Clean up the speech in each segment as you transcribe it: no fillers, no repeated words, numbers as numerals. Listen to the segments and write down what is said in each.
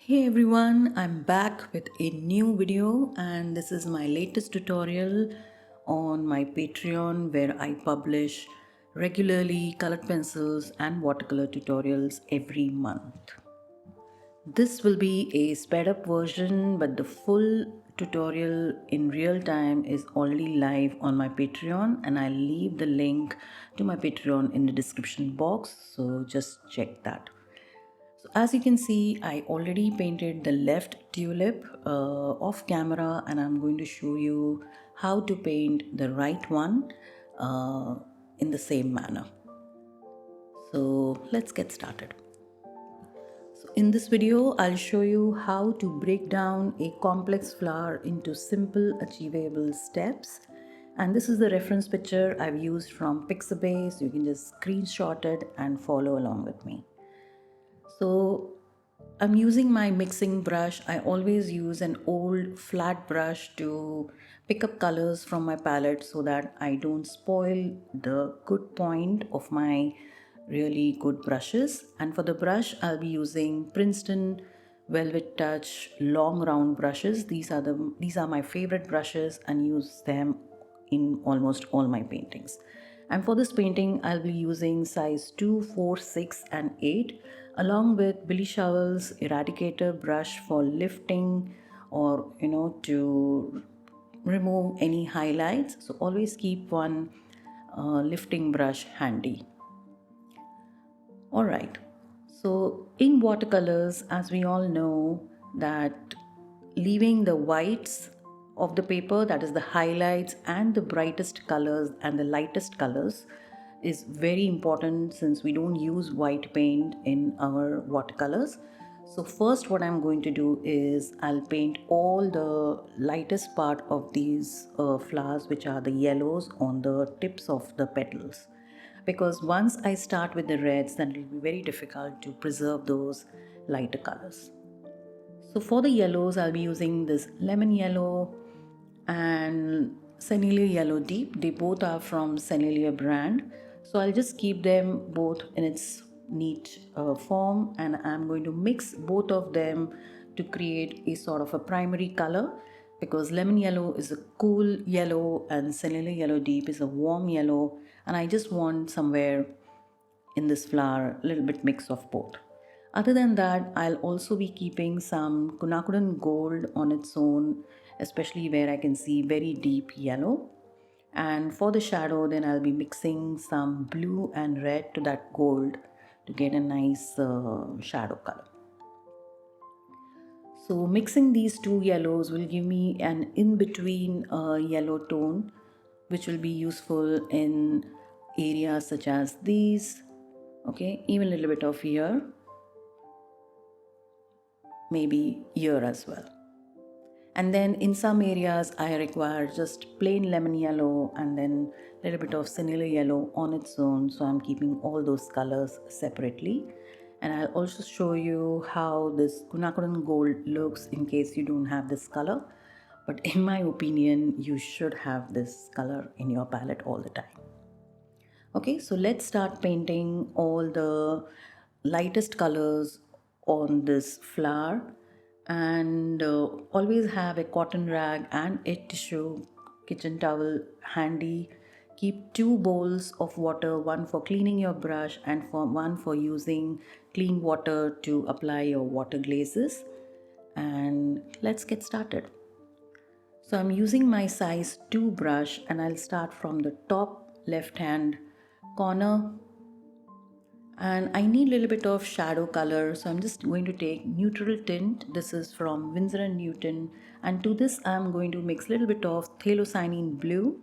Hey everyone, I'm back with a new video and this is my latest tutorial on my Patreon where I publish regularly colored pencils and watercolor tutorials every month. This will be a sped up version, but the full tutorial in real time is already live on my Patreon and I'll leave the link to my Patreon in the description box, so just check that. So as you can see, I already painted the left tulip off camera and I'm going to show you how to paint the right one uh, in the same manner. So let's get started. So in this video, I'll show you how to break down a complex flower into simple achievable steps. And this is the reference picture I've used from Pixabay, so you can just screenshot it and follow along with me. So I'm using my mixing brush. I always use an old flat brush to pick up colors from my palette so that I don't spoil the good point of my really good brushes. And for the brush, I'll be using Princeton Velvet Touch long round brushes. These are my favorite brushes and use them in almost all my paintings. And for this painting, I'll be using size 2, 4, 6 and 8 along with Billy Shovel's eradicator brush for lifting or to remove any highlights. So always keep one lifting brush handy. Alright, so in watercolors, as we all know, that leaving the whites of the paper, that is the highlights and the brightest colors and the lightest colors, is very important since we don't use white paint in our watercolors. So first what I'm going to do is I'll paint all the lightest part of these flowers, which are the yellows, on the tips of the petals, because once I start with the reds, then it will be very difficult to preserve those lighter colors. So for the yellows, I'll be using this lemon yellow and Sennelier Yellow Deep. They both are from Sennelier brand. So I'll just keep them both in its neat form, and I'm going to mix both of them to create a sort of a primary color, because lemon yellow is a cool yellow and Sennelier Yellow Deep is a warm yellow, and I just want somewhere in this flower a little bit mix of both. Other than that, I'll also be keeping some quinacridone gold on its own, especially where I can see very deep yellow. And for the shadow, then I'll be mixing some blue and red to that gold to get a nice shadow color. So mixing these two yellows will give me an in-between yellow tone, which will be useful in areas such as these, okay, even a little bit of here, maybe here as well. And then in some areas I require just plain lemon yellow and then a little bit of Sennelier yellow on its own, so I'm keeping all those colors separately. And I'll also show you how this quinacridone gold looks in case you don't have this color, but in my opinion you should have this color in your palette all the time. Okay, so let's start painting all the lightest colors on this flower, and always have a cotton rag and a tissue kitchen towel handy. Keep two bowls of water, one for cleaning your brush and one for using clean water to apply your water glazes. And let's get started. So I'm using my size 2 brush and I'll start from the top left hand corner, and I need a little bit of shadow color, so I'm just going to take neutral tint. This is from Winsor & Newton, and to this I'm going to mix a little bit of phthalocyanine blue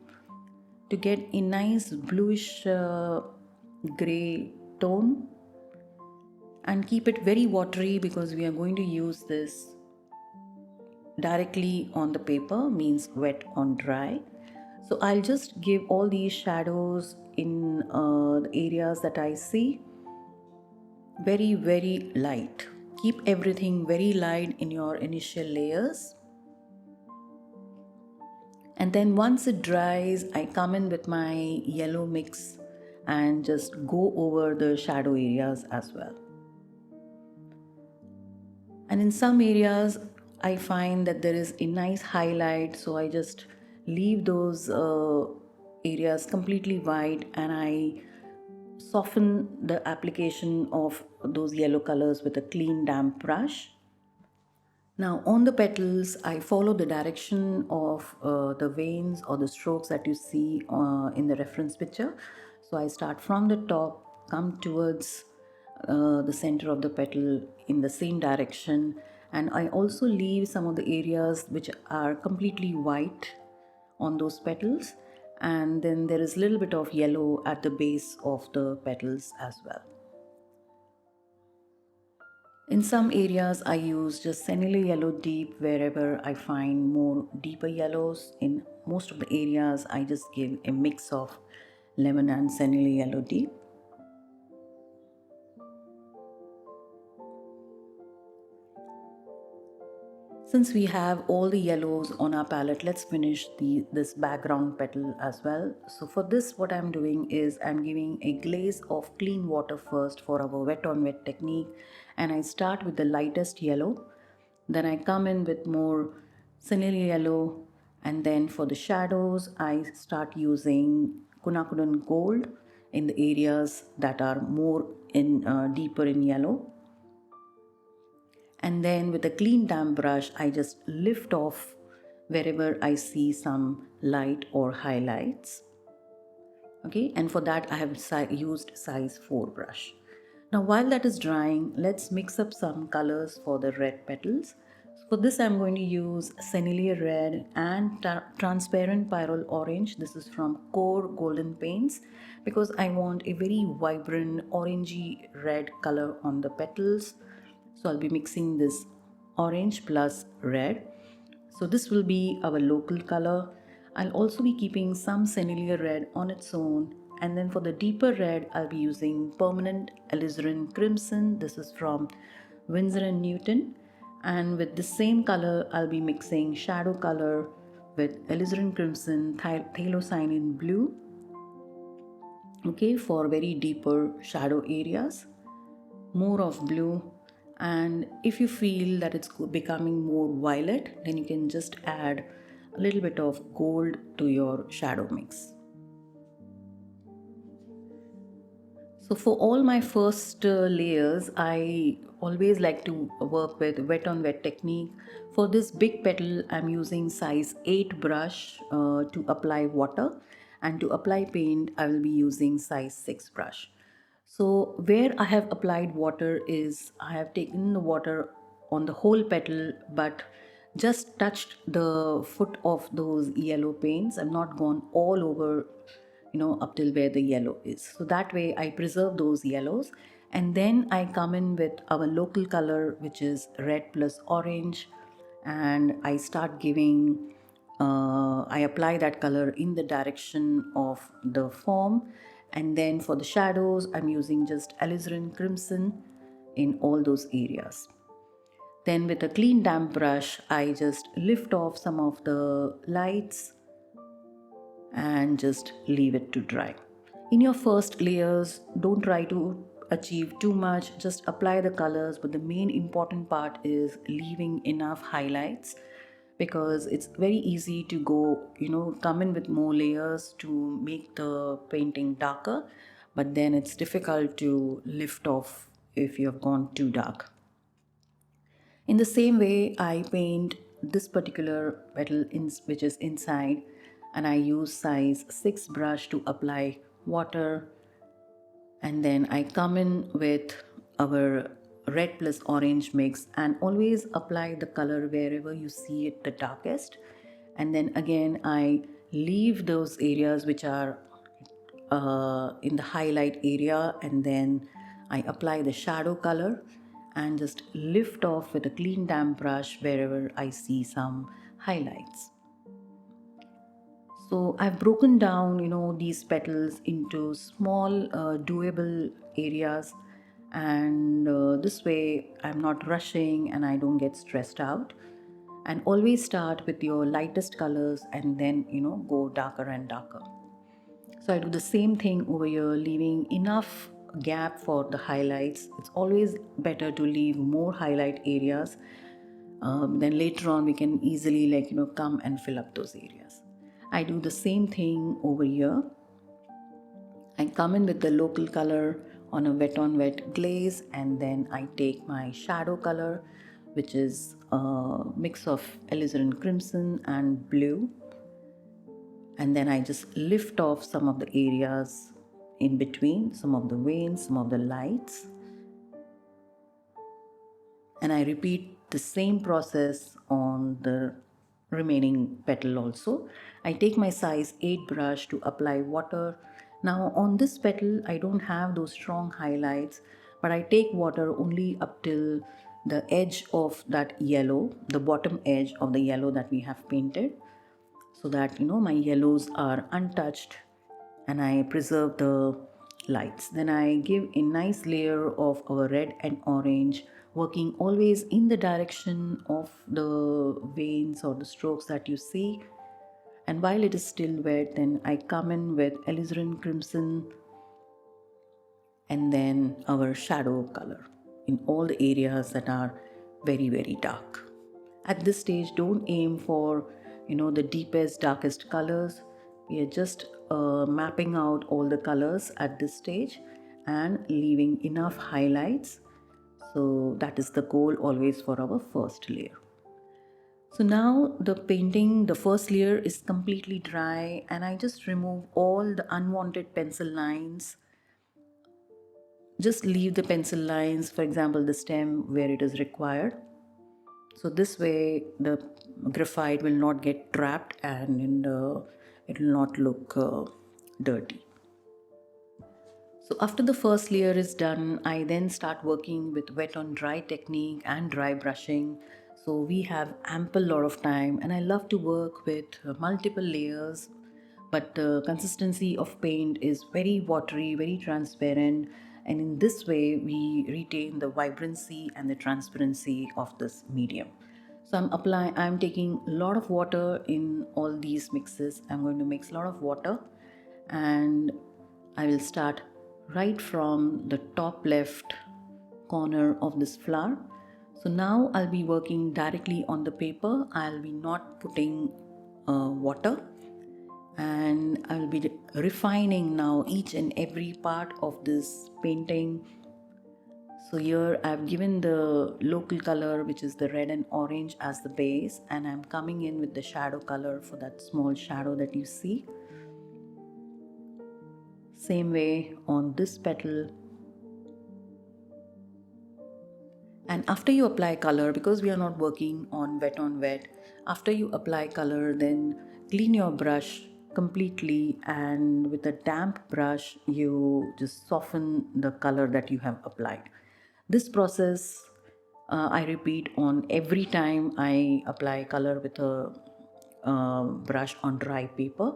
to get a nice bluish gray tone, and keep it very watery because we are going to use this directly on the paper, means wet on dry. So I'll just give all these shadows in the areas that I see very light. Keep everything very light in your initial layers, and then once it dries, I come in with my yellow mix and just go over the shadow areas as well. And in some areas I find that there is a nice highlight, so I just leave those areas completely white, and I soften the application of those yellow colors with a clean damp brush. Now on the petals, I follow the direction of the veins or the strokes that you see in the reference picture. So I start from the top, come towards the center of the petal in the same direction, and I also leave some of the areas which are completely white on those petals, and then there is a little bit of yellow at the base of the petals as well. In some areas, I use just senile yellow deep wherever I find more deeper yellows. In most of the areas, I just give a mix of lemon and senile yellow deep. Since we have all the yellows on our palette, let's finish this background petal as well. So for this, what I'm doing is I'm giving a glaze of clean water first for our wet on wet technique, and I start with the lightest yellow. Then I come in with more senile yellow, and then for the shadows, I start using quinacridone gold in the areas that are more in deeper in yellow, and then with a clean damp brush I just lift off wherever I see some light or highlights. Okay, and for that I have used size 4 brush. Now while that is drying, let's mix up some colors for the red petals. For this I'm going to use Senile Red and Transparent Pyrrole Orange. This is from Core Golden Paints, because I want a very vibrant orangey red color on the petals. So I'll be mixing this orange plus red. So this will be our local color. I'll also be keeping some Senile Red on its own. And then for the deeper red, I'll be using Permanent Alizarin Crimson. This is from Winsor & Newton. And with the same color, I'll be mixing shadow color with Alizarin Crimson, Phthalocyanin Blue. Okay, for very deeper shadow areas, more of blue. And if you feel that it's becoming more violet, then you can just add a little bit of gold to your shadow mix. So for all my first layers, I always like to work with wet on wet technique. For this big petal, I'm using size 8 brush to apply water, and to apply paint, I will be using size 6 brush. So where I have applied water is I have taken the water on the whole petal, but just touched the foot of those yellow paints. I'm not gone all over, up till where the yellow is. So that way I preserve those yellows, and then I come in with our local color, which is red plus orange, and I start giving I apply that color in the direction of the form. And then for the shadows, I'm using just alizarin crimson in all those areas. Then with a clean damp brush, I just lift off some of the lights and just leave it to dry. In your first layers, don't try to achieve too much, just apply the colors, but the main important part is leaving enough highlights, because it's very easy to go, come in with more layers to make the painting darker, but then it's difficult to lift off if you have gone too dark. In the same way, I paint this particular petal which is inside, and I use size 6 brush to apply water, and then I come in with our red plus orange mix and always apply the color wherever you see it the darkest. And then again I leave those areas which are in the highlight area, and then I apply the shadow color and just lift off with a clean damp brush wherever I see some highlights. So I've broken down, these petals into small, doable areas, and this way I'm not rushing and I don't get stressed out. And always start with your lightest colors and then, go darker and darker. So I do the same thing over here, leaving enough gap for the highlights. It's always better to leave more highlight areas. Then later on we can easily come and fill up those areas. I do the same thing over here. I come in with the local color on a wet on wet glaze, and then I take my shadow color, which is a mix of alizarin crimson and blue, and then I just lift off some of the areas in between, some of the veins, some of the lights, and I repeat the same process on the remaining petal also. I take my size 8 brush to apply water. Now on this petal I don't have those strong highlights, but I take water only up till the edge of that yellow, the bottom edge of the yellow that we have painted, so that my yellows are untouched and I preserve the lights. Then I give a nice layer of our red and orange, working always in the direction of the veins or the strokes that you see. And while it is still wet, then I come in with alizarin crimson and then our shadow color in all the areas that are very, very dark. At this stage, don't aim for the deepest, darkest colors. We are just mapping out all the colors at this stage and leaving enough highlights. So that is the goal always for our first layer. So now the painting, the first layer is completely dry, and I just remove all the unwanted pencil lines. Just leave the pencil lines, for example the stem, where it is required. So this way the graphite will not get trapped and it will not look dirty. So after the first layer is done, I then start working with wet on dry technique and dry brushing. So we have ample lot of time, and I love to work with multiple layers, but the consistency of paint is very watery, very transparent, and in this way we retain the vibrancy and the transparency of this medium. So I'm taking a lot of water in all these mixes. I'm going to mix a lot of water, and I will start right from the top left corner of this flower. So now I'll be working directly on the paper. I'll be not putting water, and I'll be refining now each and every part of this painting. So here I've given the local color, which is the red and orange, as the base, and I'm coming in with the shadow color for that small shadow that you see. Same way on this petal. And after you apply color, because we are not working on wet, after you apply color, then clean your brush completely, and with a damp brush you just soften the color that you have applied. This process I repeat on every time I apply color with a brush on dry paper.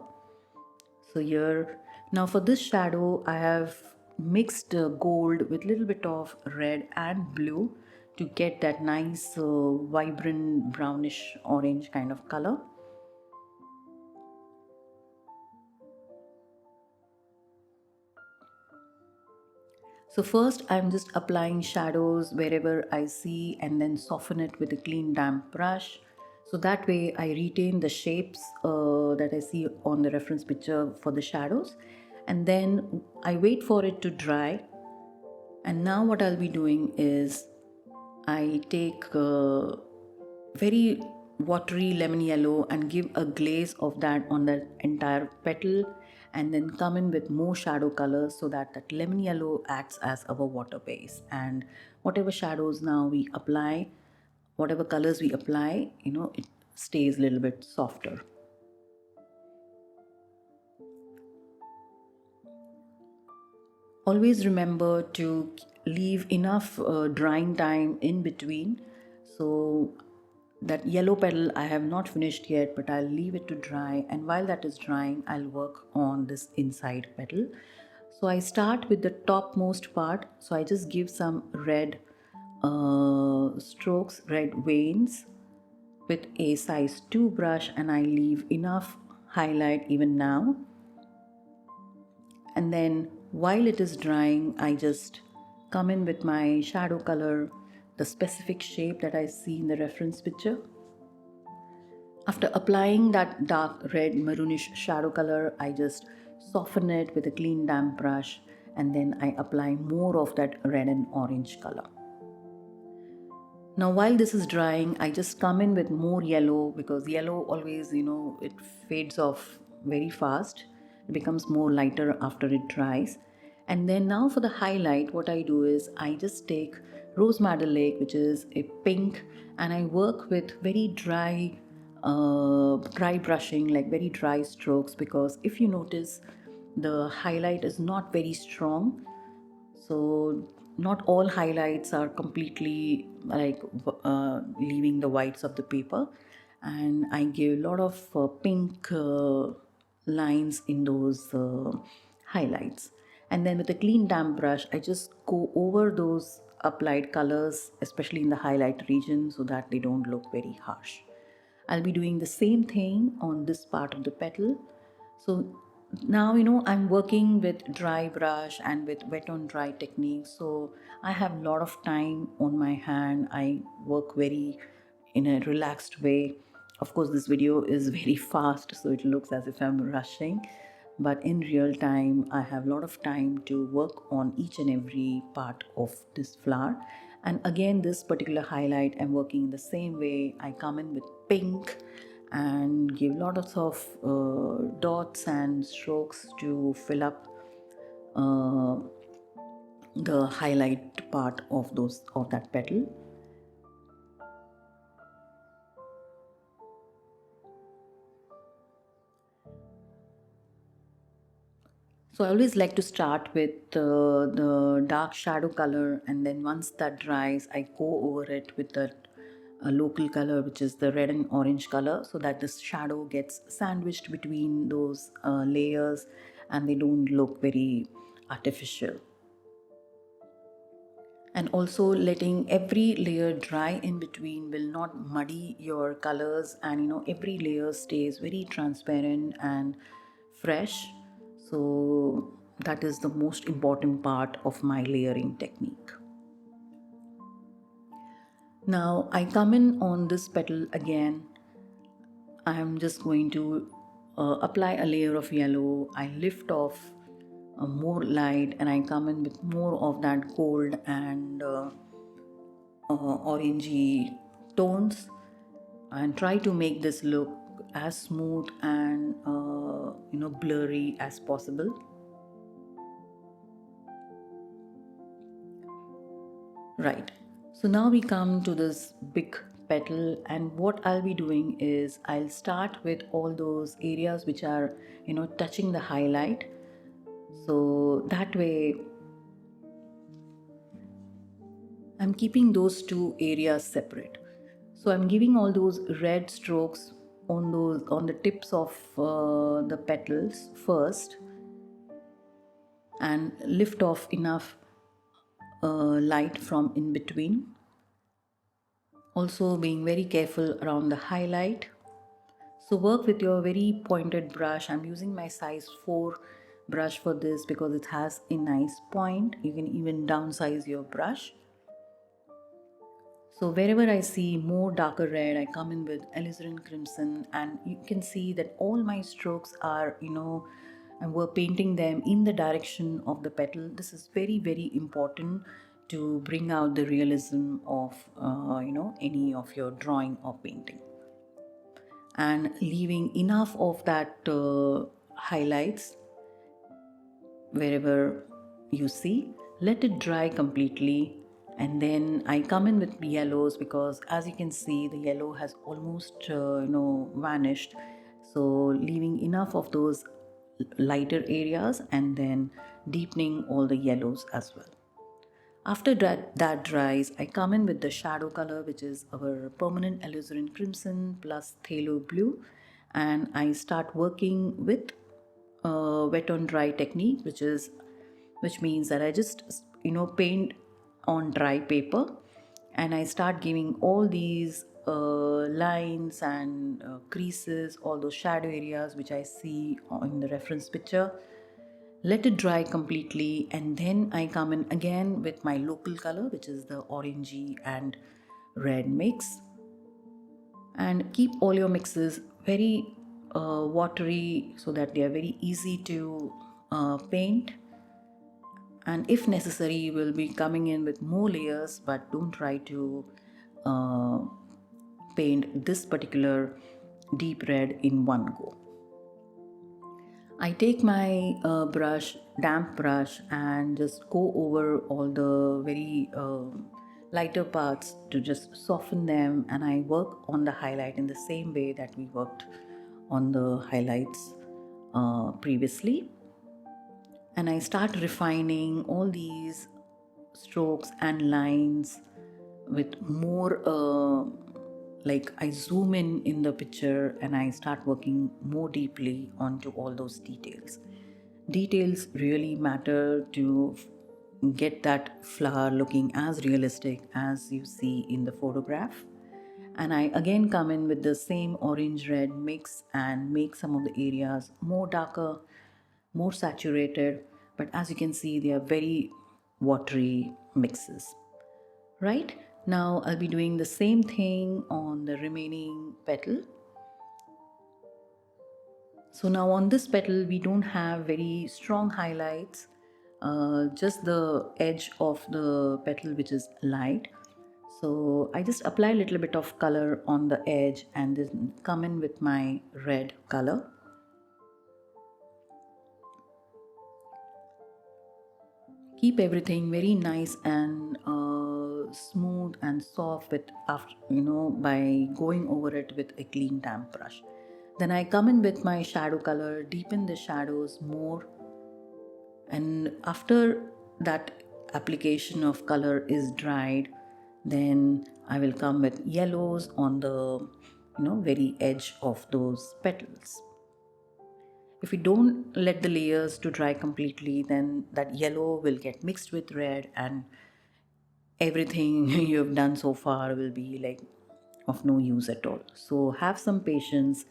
So here, now for this shadow I have mixed gold with little bit of red and blue to get that nice vibrant brownish orange kind of color. So first I'm just applying shadows wherever I see, and then soften it with a clean damp brush. So that way I retain the shapes that I see on the reference picture for the shadows. And then I wait for it to dry. And now what I'll be doing is I take very watery lemon yellow and give a glaze of that on the entire petal, and then come in with more shadow colors so that that lemon yellow acts as our water base. And whatever shadows now we apply, whatever colors we apply, it stays a little bit softer. Always remember to leave enough drying time in between. So that yellow petal I have not finished yet, but I'll leave it to dry, and while that is drying I'll work on this inside petal. So I start with the topmost part. So I just give some red strokes, red veins with a size 2 brush, and I leave enough highlight even now. And then While it is drying, I just come in with my shadow color, the specific shape that I see in the reference picture. After applying that dark red maroonish shadow color, I just soften it with a clean damp brush, and then I apply more of that red and orange color. Now while this is drying, I just come in with more yellow, because yellow always, it fades off very fast. It becomes more lighter after it dries. And then now for the highlight, what I do is I just take Rose Madder Lake, which is a pink, and I work with very dry brushing, like very dry strokes, because if you notice, the highlight is not very strong, so not all highlights are completely like leaving the whites of the paper, and I give a lot of pink lines in those highlights. And then with a clean damp brush, I just go over those applied colors, especially in the highlight region, so that they don't look very harsh. I'll be doing the same thing on this part of the petal. So now I'm working with dry brush and with wet on dry technique. So I have a lot of time on my hand. I work very in a relaxed way. Of course, this video is very fast, so it looks as if I'm rushing. But in real time, I have a lot of time to work on each and every part of this flower. And again, this particular highlight, I'm working in the same way. I come in with pink and give lots of dots and strokes to fill up uh, the highlight part of that petal. So I always like to start with the dark shadow color, and then once that dries, I go over it with the local color, which is the red and orange color, so that the shadow gets sandwiched between those layers and they don't look very artificial. And also letting every layer dry in between will not muddy your colors, and every layer stays very transparent and fresh. So that is the most important part of my layering technique. Now I come in on this petal again. I am just going to apply a layer of yellow. I lift off more light, and I come in with more of that gold and orangey tones, and try to make this look as smooth and blurry as possible. Right, so now we come to this big petal, and what I'll be doing is I'll start with all those areas which are touching the highlight, so that way I'm keeping those two areas separate. So I'm giving all those red strokes on the tips of the petals first, and lift off enough light from in between. Also being very careful around the highlight. So work with your very pointed brush. I'm using my size 4 brush for this because it has a nice point. You can even downsize your brush. So wherever I see more darker red, I come in with alizarin crimson, and you can see that all my strokes are, and we're painting them in the direction of the petal. This is very, very important to bring out the realism of, any of your drawing or painting. And leaving enough of that highlights wherever you see, let it dry completely, and then I come in with yellows, because as you can see the yellow has almost vanished, so leaving enough of those lighter areas and then deepening all the yellows as well. After that dries, I come in with the shadow color, which is our permanent alizarin crimson plus phthalo blue, and I start working with wet on dry technique, which means that I just paint on dry paper, and I start giving all these lines and creases, all those shadow areas which I see in the reference picture, let it dry completely, and then I come in again with my local color, which is the orangey and red mix, and keep all your mixes very watery so that they are very easy to paint. And if necessary, we'll be coming in with more layers, but don't try to uh, paint this particular deep red in one go. I take my damp brush, and just go over all the very lighter parts to just soften them. And I work on the highlight in the same way that we worked on the highlights previously. And I start refining all these strokes and lines with more like I zoom in the picture, and I start working more deeply onto all those details. Details really matter to get that flower looking as realistic as you see in the photograph. And I again come in with the same orange red mix and make some of the areas more darker, more saturated, but as you can see, they are very watery mixes. Right now, I'll be doing the same thing on the remaining petal. So now on this petal, we don't have very strong highlights, just the edge of the petal which is light. So I just apply a little bit of color on the edge and then come in with my red color. Keep everything very nice and smooth and soft with after by going over it with a clean damp brush. Then I come in with my shadow color, deepen the shadows more, and after that application of color is dried, then I will come with yellows on the very edge of those petals. If we don't let the layers to dry completely, then that yellow will get mixed with red, and everything you've done so far will be like of no use at all. So have some patience,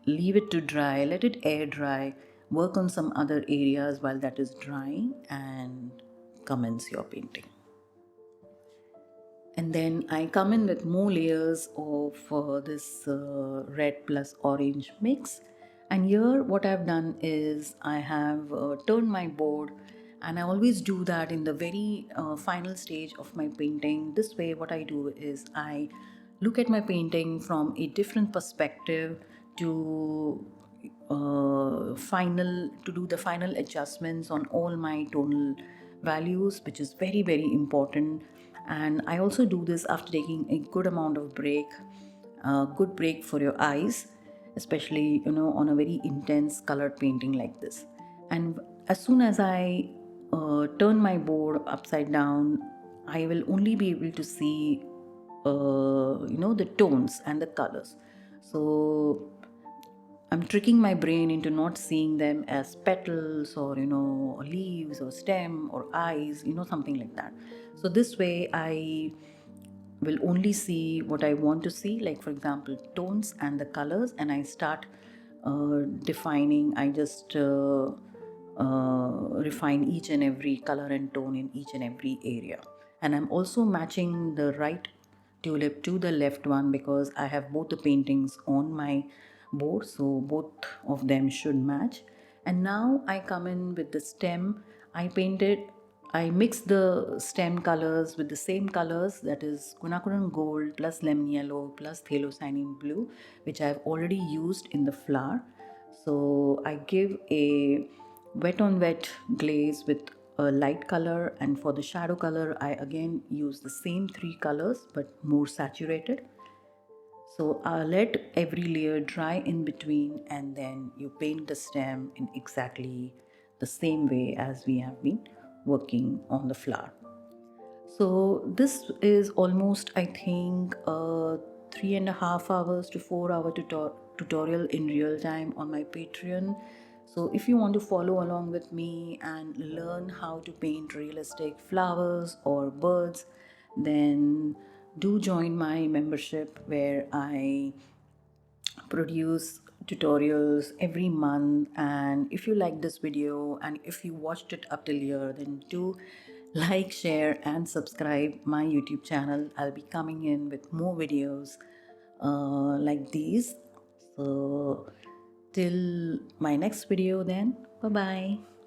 leave it to dry, let it air dry, work on some other areas while that is drying, and commence your painting. And then I come in with more layers of this red plus orange mix. And here what I've done is I have turned my board, and I always do that in the very final stage of my painting. This way what I do is I look at my painting from a different perspective to final to do the final adjustments on all my tonal values, which is very very important. And I also do this after taking a good amount of break, a good break for your eyes, especially on a very intense colored painting like this. And as soon as I turn my board upside down, I will only be able to see the tones and the colors. So I'm tricking my brain into not seeing them as petals or leaves or stem or eyes, something like that. So this way I will only see what I want to see, like for example tones and the colors, and I start defining. I just refine each and every color and tone in each and every area. And I'm also matching the right tulip to the left one because I have both the paintings on my board, so both of them should match. And now I come in with the stem. I mix the stem colors with the same colors, that is quinacridone gold plus lemon yellow plus phthalocyanine blue, which I have already used in the flower. So I give a wet on wet glaze with a light color, and for the shadow color I again use the same three colors but more saturated. So let every layer dry in between, and then you paint the stem in exactly the same way as we have been working on the flower. So this is almost, I think, 3.5 hours to 4 hour tutorial in real time on my Patreon. So if you want to follow along with me and learn how to paint realistic flowers or birds, then do join my membership where I produce tutorials every month. And if you like this video and if you watched it up till here, then do like, share, and subscribe my YouTube channel. I'll be coming in with more videos like these. So till my next video, then bye bye.